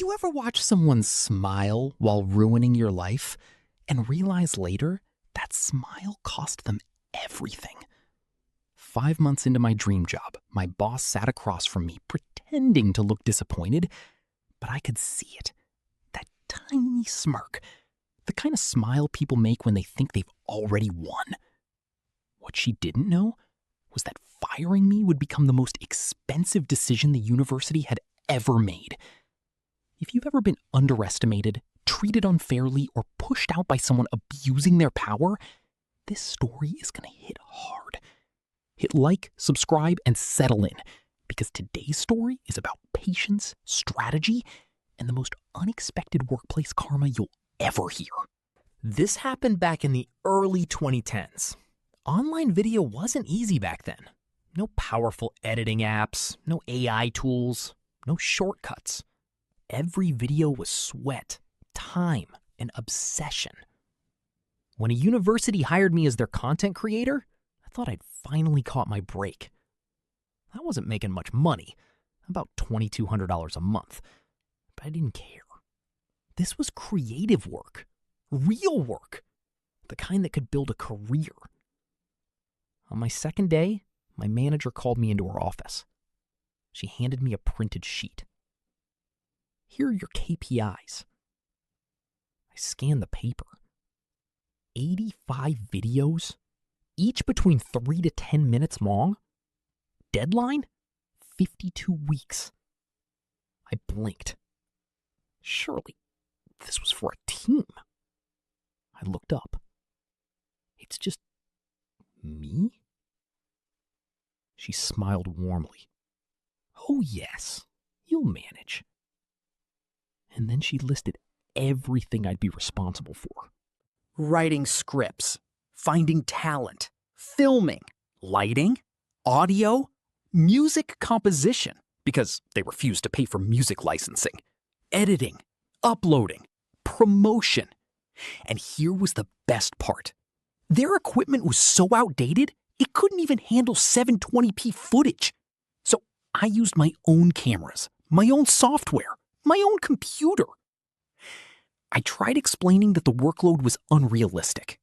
you ever watch someone smile while ruining your life and realize later that smile cost them everything? 5 months into my dream job, my boss sat across from me pretending to look disappointed, but I could see it. That tiny smirk. The kind of smile people make when they think they've already won. What she didn't know was that firing me would become the most expensive decision the university had ever made. If you've ever been underestimated, treated unfairly, or pushed out by someone abusing their power, this story is going to hit hard. Hit like, subscribe, and settle in, because today's story is about patience, strategy, and the most unexpected workplace karma you'll ever hear. This happened back in the early 2010s. Online video wasn't easy back then. No powerful editing apps, no AI tools, no shortcuts. Every video was sweat, time, and obsession. When a university hired me as their content creator, I thought I'd finally caught my break. I wasn't making much money, about $2,200 a month, but I didn't care. This was creative work, real work, the kind that could build a career. On my second day, my manager called me into her office. She handed me a printed sheet. Here are your KPIs. I scanned the paper. 85 videos, each between 3 to 10 minutes long. Deadline? 52 weeks. I blinked. Surely, this was for a team. I looked up. It's just me? She smiled warmly. Oh yes, you'll manage. And then she listed everything I'd be responsible for. Writing scripts, finding talent, filming, lighting, audio, music composition, because they refused to pay for music licensing, editing, uploading, promotion. And here was the best part. Their equipment was so outdated, it couldn't even handle 720p footage. So I used my own cameras, my own software, my own computer. I tried explaining that the workload was unrealistic.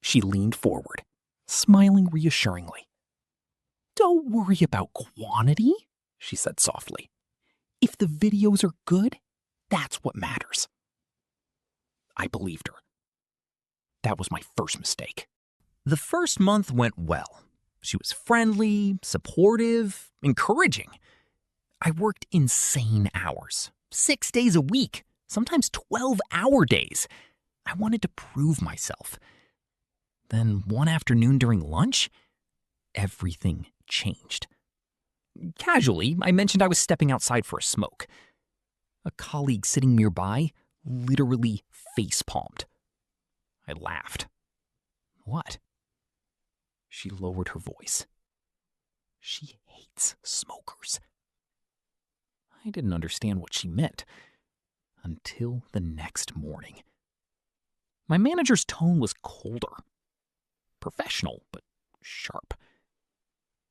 She leaned forward, smiling reassuringly. Don't worry about quantity, she said softly. If the videos are good, that's what matters. I believed her. That was my first mistake. The first month went well. She was friendly, supportive, encouraging. I worked insane hours, 6 days a week, sometimes 12-hour days. I wanted to prove myself. Then one afternoon during lunch, everything changed. Casually, I mentioned I was stepping outside for a smoke. A colleague sitting nearby literally face-palmed. I laughed. What? She lowered her voice. She hates smokers. I didn't understand what she meant until the next morning. My manager's tone was colder, professional, but sharp.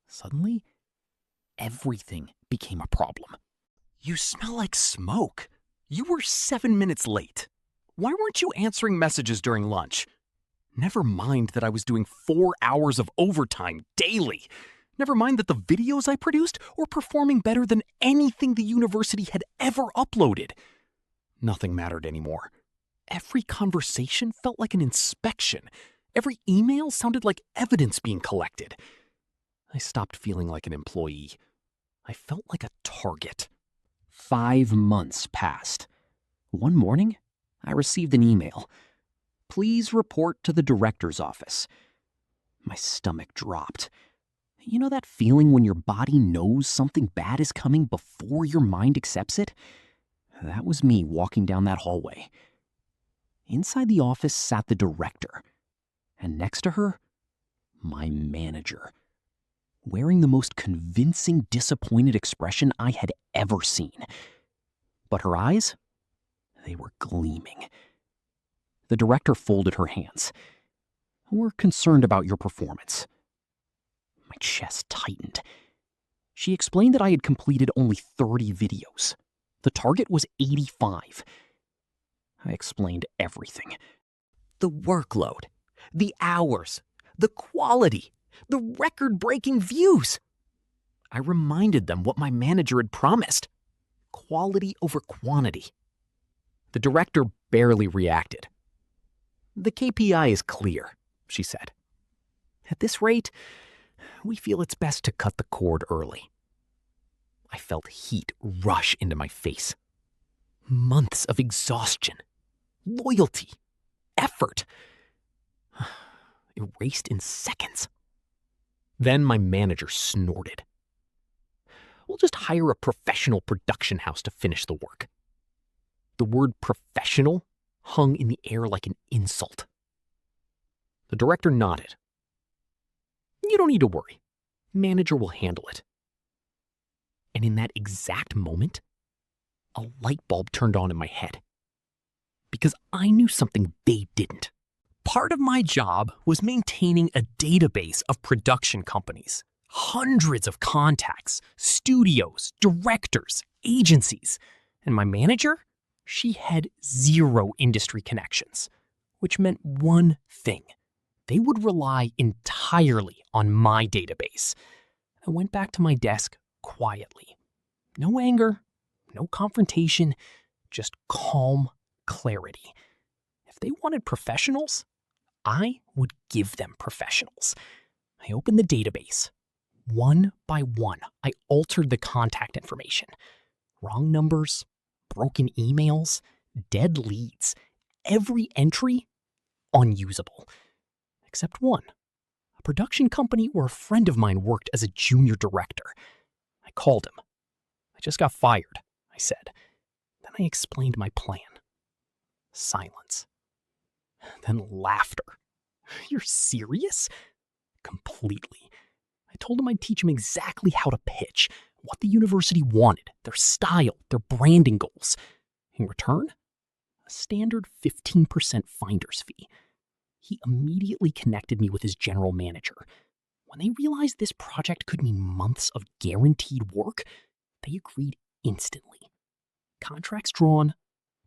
Suddenly, everything became a problem. You smell like smoke. You were 7 minutes late. Why weren't you answering messages during lunch? Never mind that I was doing 4 hours of overtime daily. Never mind that the videos I produced were performing better than anything the university had ever uploaded. Nothing mattered anymore. Every conversation felt like an inspection. Every email sounded like evidence being collected. I stopped feeling like an employee. I felt like a target. 5 months passed. One morning, I received an email. Please report to the director's office. My stomach dropped. You know that feeling when your body knows something bad is coming before your mind accepts it? That was me walking down that hallway. Inside the office sat the director, and next to her, my manager, wearing the most convincing, disappointed expression I had ever seen. But her eyes, they were gleaming. The director folded her hands. We're concerned about your performance. My chest tightened. She explained that I had completed only 30 videos. The target was 85. I explained everything. The workload, the hours, the quality, the record-breaking views. I reminded them what my manager had promised. Quality over quantity. The director barely reacted. The KPI is clear, she said. At this rate, we feel it's best to cut the cord early. I felt heat rush into my face. Months of exhaustion, loyalty, effort, erased in seconds. Then my manager snorted. We'll just hire a professional production house to finish the work. The word professional hung in the air like an insult. The director nodded. You don't need to worry. Manager will handle it. And in that exact moment, a light bulb turned on in my head. Because I knew something they didn't. Part of my job was maintaining a database of production companies. Hundreds of contacts, studios, directors, agencies. And my manager? She had 0 industry connections. Which meant one thing. They would rely entirely on my database. I went back to my desk quietly. No anger, no confrontation, just calm clarity. If they wanted professionals, I would give them professionals. I opened the database. One by one, I altered the contact information. Wrong numbers, broken emails, dead leads. Every entry, unusable. Except one. A production company where a friend of mine worked as a junior director. I called him. I just got fired, I said. Then I explained my plan. Silence. Then laughter. You're serious? Completely. I told him I'd teach him exactly how to pitch, what the university wanted, their style, their branding goals. In return, a standard 15% finder's fee. He immediately connected me with his general manager. When they realized this project could mean months of guaranteed work, they agreed instantly. Contracts drawn,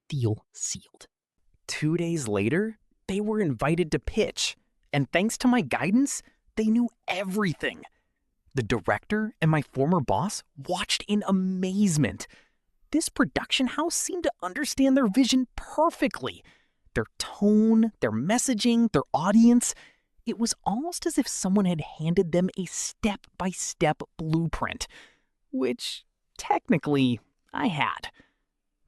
deal sealed. 2 days later, they were invited to pitch, and thanks to my guidance, they knew everything. The director and my former boss watched in amazement. This production house seemed to understand their vision perfectly. Their tone, their messaging, their audience. It was almost as if someone had handed them a step-by-step blueprint, which, technically, I had.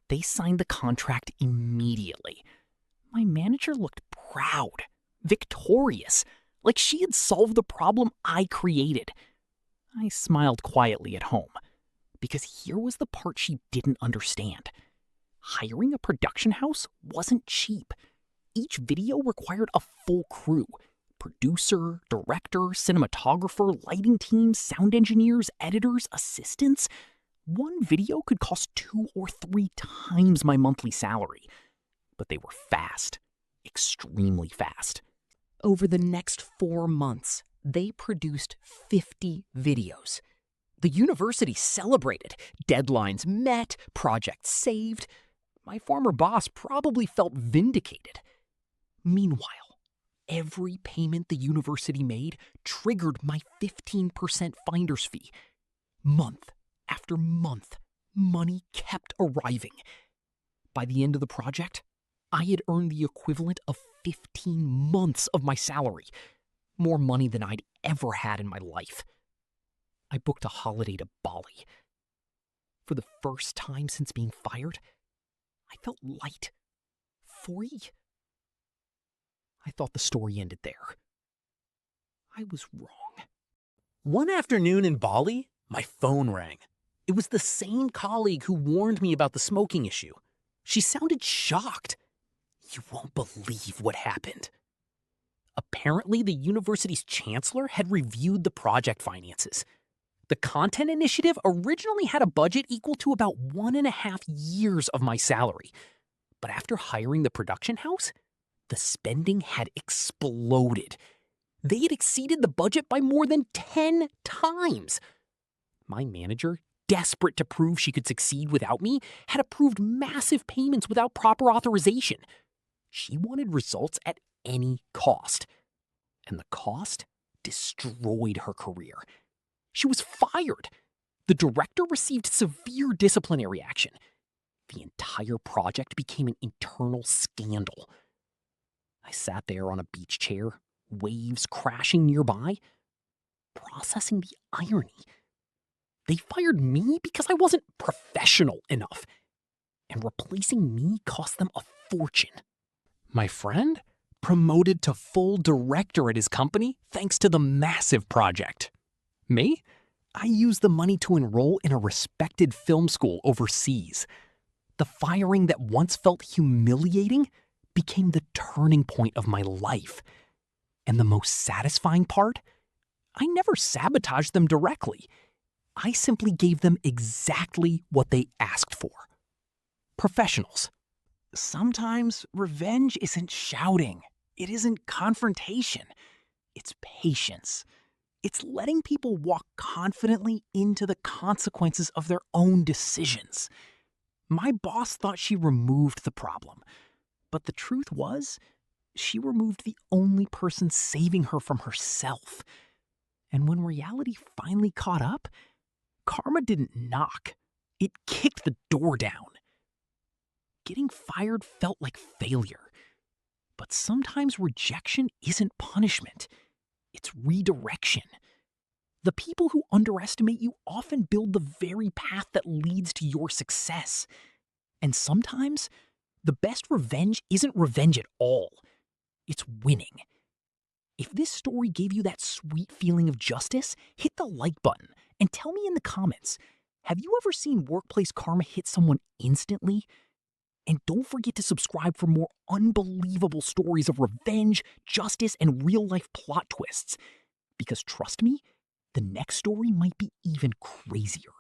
They signed the contract immediately. My manager looked proud, victorious, like she had solved the problem I created. I smiled quietly at home, because here was the part she didn't understand. Hiring a production house wasn't cheap. Each video required a full crew. Producer, director, cinematographer, lighting team, sound engineers, editors, assistants. One video could cost 2 or 3 times my monthly salary. But they were fast, extremely fast. Over the next 4 months, they produced 50 videos. The university celebrated. Deadlines met, projects saved. My former boss probably felt vindicated. Meanwhile, every payment the university made triggered my 15% finder's fee. Month after month, money kept arriving. By the end of the project, I had earned the equivalent of 15 months of my salary. More money than I'd ever had in my life. I booked a holiday to Bali. For the first time since being fired, I felt light, free. I thought the story ended there. I was wrong. One afternoon in Bali, my phone rang. It was the same colleague who warned me about the smoking issue. She sounded shocked. You won't believe what happened. Apparently, the university's chancellor had reviewed the project finances. The content initiative originally had a budget equal to about 1.5 years of my salary. But after hiring the production house, the spending had exploded. They had exceeded the budget by more than 10 times. My manager desperate to prove she could succeed without me, had approved massive payments without proper authorization. She wanted results at any cost. And the cost destroyed her career. She was fired. The director received severe disciplinary action. The entire project became an internal scandal. I sat there on a beach chair, waves crashing nearby, processing the irony. They fired me because I wasn't professional enough, and replacing me cost them a fortune. My friend promoted to full director at his company thanks to the massive project. Me? I used the money to enroll in a respected film school overseas. The firing that once felt humiliating became the turning point of my life. And the most satisfying part? I never sabotaged them directly. I simply gave them exactly what they asked for. Professionals. Sometimes revenge isn't shouting. It isn't confrontation. It's patience. It's letting people walk confidently into the consequences of their own decisions. My boss thought she removed the problem, but the truth was, she removed the only person saving her from herself. And when reality finally caught up, karma didn't knock. It kicked the door down. Getting fired felt like failure. But sometimes rejection isn't punishment. It's redirection. The people who underestimate you often build the very path that leads to your success. And sometimes, the best revenge isn't revenge at all. It's winning. If this story gave you that sweet feeling of justice, hit the like button and tell me in the comments, have you ever seen workplace karma hit someone instantly? And don't forget to subscribe for more unbelievable stories of revenge, justice, and real-life plot twists. Because trust me, the next story might be even crazier.